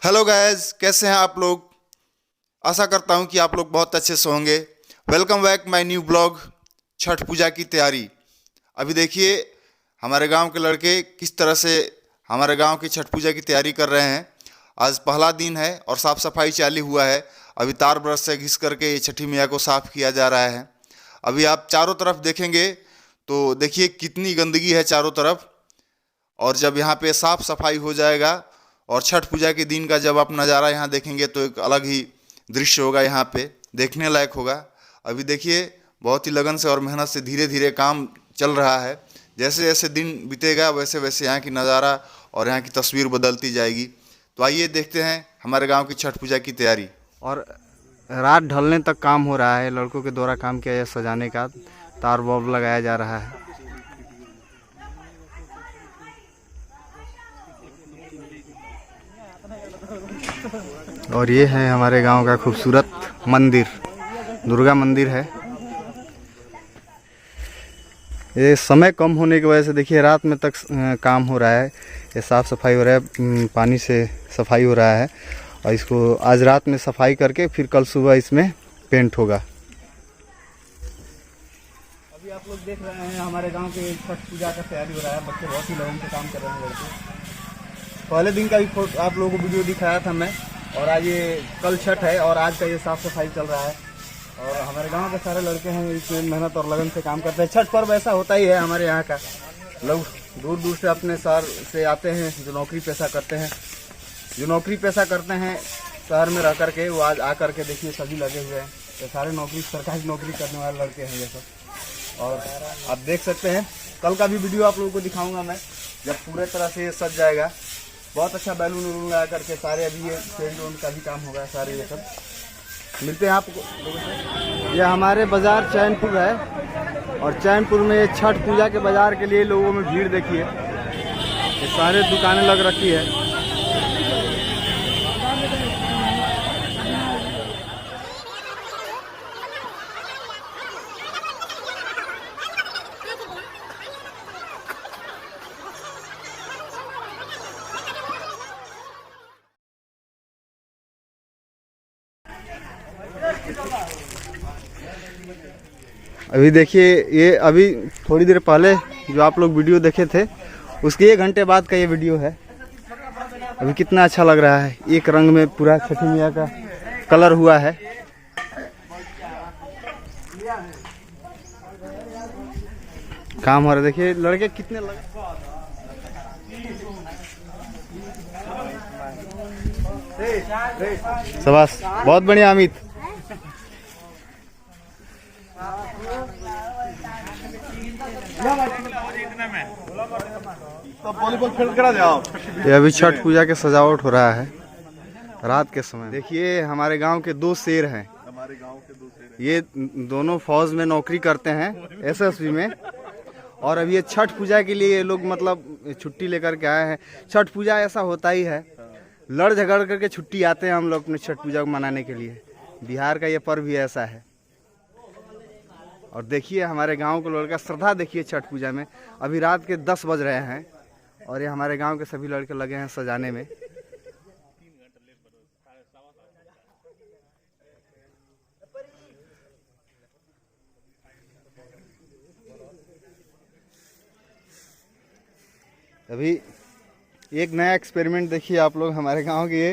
Hello guys, कैसे हैं आप लोग। आशा करता हूं कि आप लोग बहुत अच्छे से होंगे। Welcome back my new blog Chhath Puja की तैयारी। अभी देखिए हमारे गांव के लड़के किस तरह से हमारे गांव की छठ पूजा की तैयारी कर रहे हैं। आज पहला दिन है और साफ़ सफाई चालू हुआ है। अभी तार ब्रश से घिस करके ये छठी मैया को साफ़ किया जा रहा है। अभी आप चारों तरफ देखेंगे तो देखिए कितनी गंदगी है चारों तरफ। और जब यहाँ पे साफ़ सफाई हो जाएगा और छठ पूजा के दिन का जब आप नज़ारा यहाँ देखेंगे तो एक अलग ही दृश्य होगा, यहाँ पे देखने लायक होगा। अभी देखिए बहुत ही लगन से और मेहनत से धीरे धीरे काम चल रहा है। जैसे जैसे दिन बीतेगा वैसे वैसे यहाँ की नज़ारा और यहाँ की तस्वीर बदलती जाएगी। तो आइए देखते हैं हमारे गांव की छठ पूजा की तैयारी। और रात ढलने तक काम हो रहा है। लड़कों के द्वारा काम किया जाए, सजाने का तार बल्ब लगाया जा रहा है। और ये है हमारे गांव का खूबसूरत मंदिर, दुर्गा मंदिर है। ये समय कम होने की वजह से देखिए रात में तक काम हो रहा है। ये साफ़ सफाई हो रहा है, पानी से सफाई हो रहा है और इसको आज रात में सफाई करके फिर कल सुबह इसमें पेंट होगा। अभी आप लोग देख रहे हैं हमारे गांव के छठ पूजा का तैयारी हो रहा है। बच्चे बहुत ही लगन से काम कर रहे हैं। लड़के पहले दिन का भी आप लोगों को वीडियो दिखाया था मैं, और आज ये कल छठ है और आज का ये साफ़ सफाई चल रहा है। और हमारे गांव के सारे लड़के हैं, इसमें मेहनत और लगन से काम करते हैं। छठ पर्व ऐसा होता ही है हमारे यहाँ का। लोग दूर दूर से अपने शहर से आते हैं जो नौकरी पेशा करते हैं। शहर में रह करके वो आज आ करके देखिए सभी लगे हुए हैं। तो सारे सरकारी नौकरी करने वाले लड़के हैं ये सब। और आप देख सकते हैं कल का भी वीडियो आप लोगों को दिखाऊंगा मैं, जब पूरे तरह से ये सज जाएगा। बहुत अच्छा बैलून वलून लगा करके सारे अभी ये पेंट वेंट का भी काम होगा। सारे ये सब मिलते हैं आपको। ये हमारे बाज़ार चैनपुर है और चैनपुर में ये छठ पूजा के बाज़ार के लिए लोगों में भीड़ देखिए। ये सारे दुकानें लग रखी है। अभी देखिए ये अभी थोड़ी देर पहले जो आप लोग वीडियो देखे थे उसके 1 घंटे बाद का ये वीडियो है। अभी कितना अच्छा लग रहा है, एक रंग में पूरा छठी मैया का कलर हुआ है। काम हो रहा है, देखिए लड़के कितने लगे। शाबाश, बहुत बढ़िया अमित। ये अभी छठ पूजा के सजावट हो रहा है रात के समय। देखिए हमारे गांव के 2 शेर हैं। ये दोनों फौज में नौकरी करते हैं, एसएसबी में। और अभी ये छठ पूजा के लिए ये लोग मतलब छुट्टी लेकर के आए हैं। छठ पूजा ऐसा होता ही है, लड़ झगड़ करके छुट्टी आते हैं हम लोग अपने छठ पूजा को मनाने के लिए। बिहार का ये पर्व भी ऐसा है। और देखिए हमारे गांव के लड़का श्रद्धा देखिए छठ पूजा में। अभी रात के 10 बज रहे हैं और ये हमारे गांव के सभी लड़के लगे हैं सजाने में। अभी एक नया एक्सपेरिमेंट देखिए आप लोग हमारे गांव के।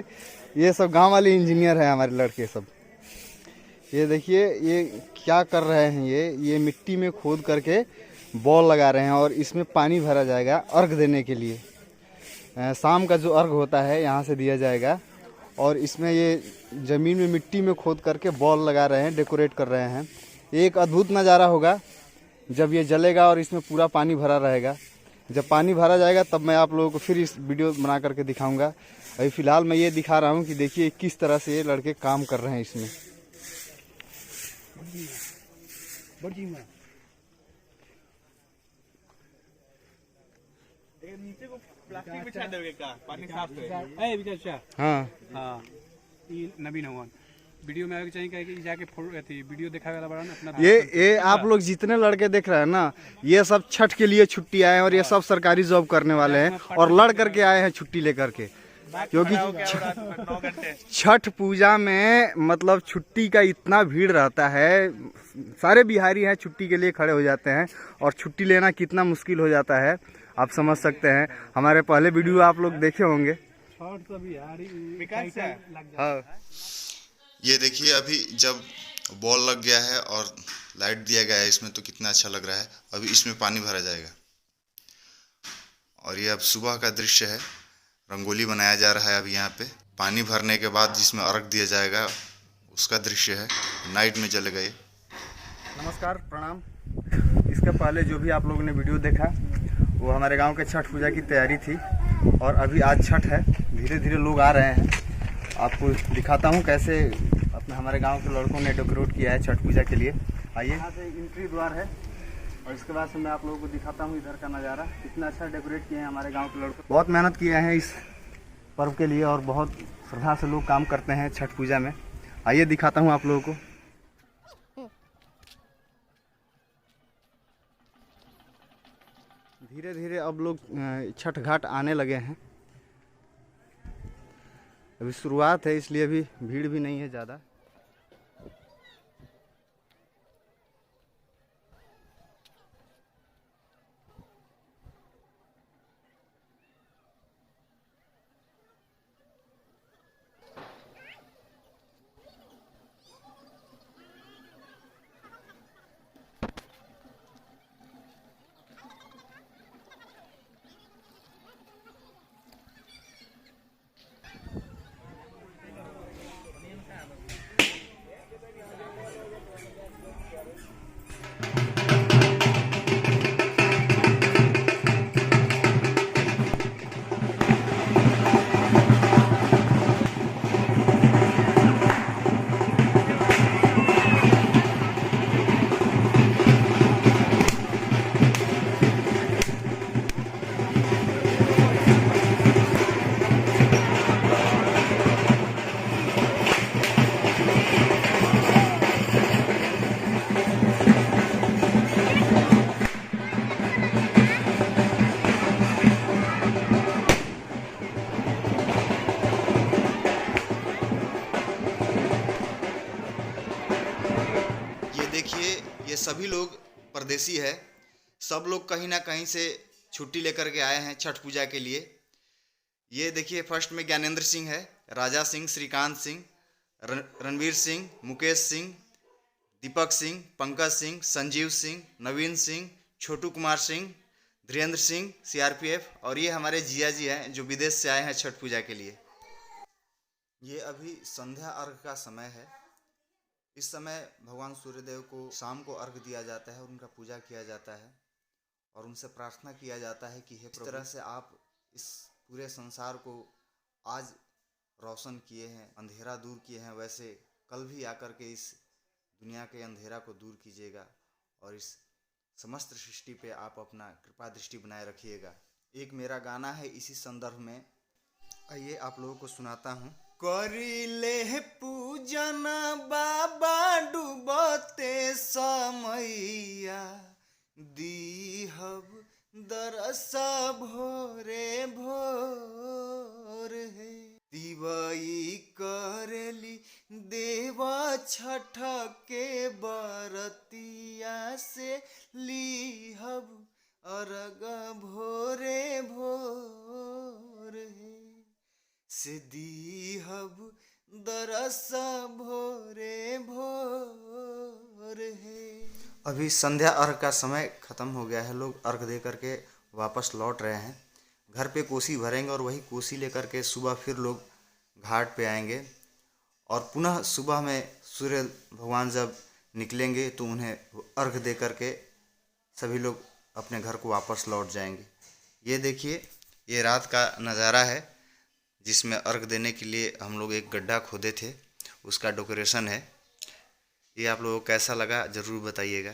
ये सब गांव वाले इंजीनियर हैं हमारे लड़के सब। ये देखिए ये क्या कर रहे हैं, ये मिट्टी में खोद करके बॉल लगा रहे हैं और इसमें पानी भरा जाएगा अर्घ देने के लिए। शाम का जो अर्घ होता है यहाँ से दिया जाएगा। और इसमें ये ज़मीन में मिट्टी में खोद करके बॉल लगा रहे हैं, डेकोरेट कर रहे हैं। ये एक अद्भुत नज़ारा होगा जब ये जलेगा और इसमें पूरा पानी भरा रहेगा। जब पानी भरा जाएगा तब मैं आप लोगों को फिर इस वीडियो बना करके दिखाऊंगा। अभी फ़िलहाल मैं ये दिखा रहा हूँ कि देखिए किस तरह से ये लड़के काम कर रहे हैं इसमें। नीचे को प्लास्टिक बिछा दोगे का पानी साफ है। ए विकास शाह, हाँ हां ये नवीन हवन वीडियो में आगे चाहिए कि जाके वीडियो दिखावे वाला बड़ा ना अपना। ये आप लोग जितने लड़के देख रहे हैं ना, ये सब छठ के लिए छुट्टी आए हैं और ये सब सरकारी जॉब करने वाले हैं और लड़ करके आए हैं छुट्टी लेकर के। क्योंकि छठ पूजा में मतलब छुट्टी का इतना भीड़ रहता है, सारे बिहारी हैं छुट्टी के लिए खड़े हो जाते हैं और छुट्टी लेना कितना मुश्किल हो जाता है आप समझ सकते हैं। हमारे पहले वीडियो आप लोग देखे होंगे। हाँ, ये देखिए अभी जब बॉल लग गया है और लाइट दिया गया है इसमें तो कितना अच्छा लग रहा है। अभी इसमें पानी भरा जाएगा और ये अब सुबह का दृश्य है, रंगोली बनाया जा रहा है। अभी यहाँ पे पानी भरने के बाद जिसमें अर्घ दिया जाएगा उसका दृश्य है, नाइट में जलेगा ये। नमस्कार, प्रणाम। इसके पहले जो भी आप लोगों ने वीडियो देखा वो हमारे गांव के छठ पूजा की तैयारी थी और अभी आज छठ है, धीरे धीरे लोग आ रहे हैं। आपको दिखाता हूं कैसे अपने हमारे गांव के लड़कों ने डेकोरेट किया है छठ पूजा के लिए। आइए, यहाँ से एंट्री द्वार है और इसके बाद से मैं आप लोगों को दिखाता हूँ इधर का नज़ारा। कितना अच्छा डेकोरेट किए हैं हमारे गाँव के लड़के, बहुत मेहनत किए हैं इस पर्व के लिए और बहुत श्रद्धा से लोग काम करते हैं छठ पूजा में। आइए दिखाता हूँ आप लोगों को। धीरे धीरे अब लोग छठ घाट आने लगे हैं। अभी शुरुआत है इसलिए अभी भीड़ भी नहीं है ज़्यादा। देखिए ये सभी लोग परदेसी है, सब लोग कहीं ना कहीं से छुट्टी लेकर के आए हैं छठ पूजा के लिए। ये देखिए फर्स्ट में ज्ञानेंद्र सिंह है, राजा सिंह, श्रीकांत सिंह, रणवीर सिंह, मुकेश सिंह, दीपक सिंह, पंकज सिंह, संजीव सिंह, नवीन सिंह, छोटू कुमार सिंह, धीरेन्द्र सिंह सीआरपीएफ, और ये हमारे जिया जी हैं जो विदेश से आए हैं छठ पूजा के लिए। ये अभी संध्या अर्घ का समय है। इस समय भगवान सूर्यदेव को शाम को अर्घ दिया जाता है और उनका पूजा किया जाता है और उनसे प्रार्थना किया जाता है कि हे प्रभु, इस तरह से आप इस पूरे संसार को आज रोशन किए हैं, अंधेरा दूर किए हैं, वैसे कल भी आकर के इस दुनिया के अंधेरा को दूर कीजिएगा और इस समस्त सृष्टि पे आप अपना कृपा दृष्टि बनाए रखिएगा। एक मेरा गाना है इसी संदर्भ में, आइए आप लोगों को सुनाता हूँ। करिले पूजन बाबा डूबते समैया, दीहब दरस भोरे भोर है, दिवई करेली देवा छठ के बरतिया से, लीहब अर्घ भोरे भोर है, से दीहब दरस भोरे भोर है। अभी संध्या अर्घ का समय खत्म हो गया है, लोग अर्घ दे करके वापस लौट रहे हैं। घर पे कोसी भरेंगे और वही कोसी लेकर के सुबह फिर लोग घाट पे आएंगे और पुनः सुबह में सूर्य भगवान जब निकलेंगे तो उन्हें अर्घ दे करके सभी लोग अपने घर को वापस लौट जाएंगे। ये देखिए ये रात का नज़ारा है जिसमें अर्घ देने के लिए हम लोग एक गड्ढा खोदे थे, उसका डेकोरेशन है। ये आप लोगों को कैसा लगा ज़रूर बताइएगा।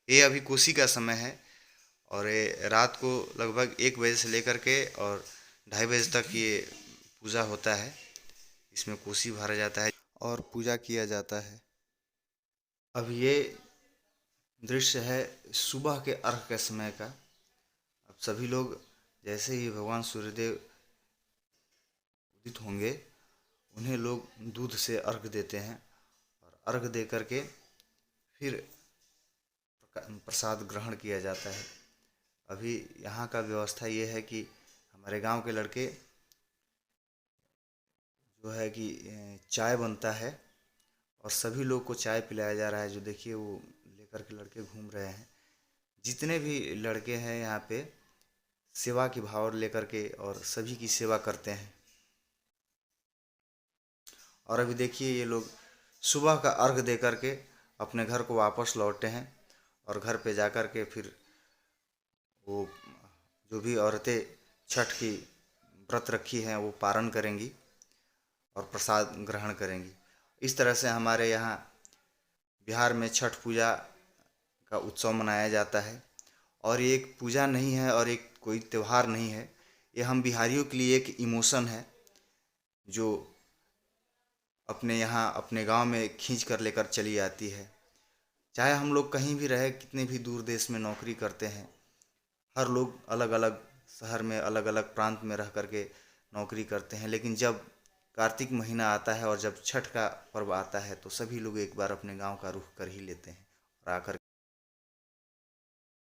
ये अभी कोसी का समय है और ये रात को लगभग 1 बजे से लेकर के और 2:30 बजे तक ये पूजा होता है। इसमें कोसी भरा जाता है और पूजा किया जाता है। अब ये दृश्य है सुबह के अर्घ के समय का। अब सभी लोग जैसे ही भगवान सूर्यदेव उदित होंगे उन्हें लोग दूध से अर्घ देते हैं और अर्घ दे करके फिर प्रसाद ग्रहण किया जाता है। अभी यहाँ का व्यवस्था ये है कि हमारे गांव के लड़के जो है कि चाय बनता है और सभी लोग को चाय पिलाया जा रहा है। जो देखिए वो लेकर के लड़के घूम रहे हैं। जितने भी लड़के हैं यहाँ पे सेवा की भाव लेकर के और सभी की सेवा करते हैं। और अभी देखिए ये लोग सुबह का अर्घ दे करके अपने घर को वापस लौटे हैं और घर पे जा कर के फिर वो जो भी औरतें छठ की व्रत रखी हैं वो पारण करेंगी और प्रसाद ग्रहण करेंगी। इस तरह से हमारे यहाँ बिहार में छठ पूजा का उत्सव मनाया जाता है। और ये एक पूजा नहीं है और एक कोई त्यौहार नहीं है, ये हम बिहारियों के लिए एक इमोशन है जो अपने यहाँ अपने गांव में खींच कर लेकर चली आती है। चाहे हम लोग कहीं भी रहे, कितने भी दूर देश में नौकरी करते हैं, हर लोग अलग अलग शहर में अलग अलग प्रांत में रह करके नौकरी करते हैं, लेकिन जब कार्तिक महीना आता है और जब छठ का पर्व आता है तो सभी लोग एक बार अपने गांव का रुख कर ही लेते हैं और आकर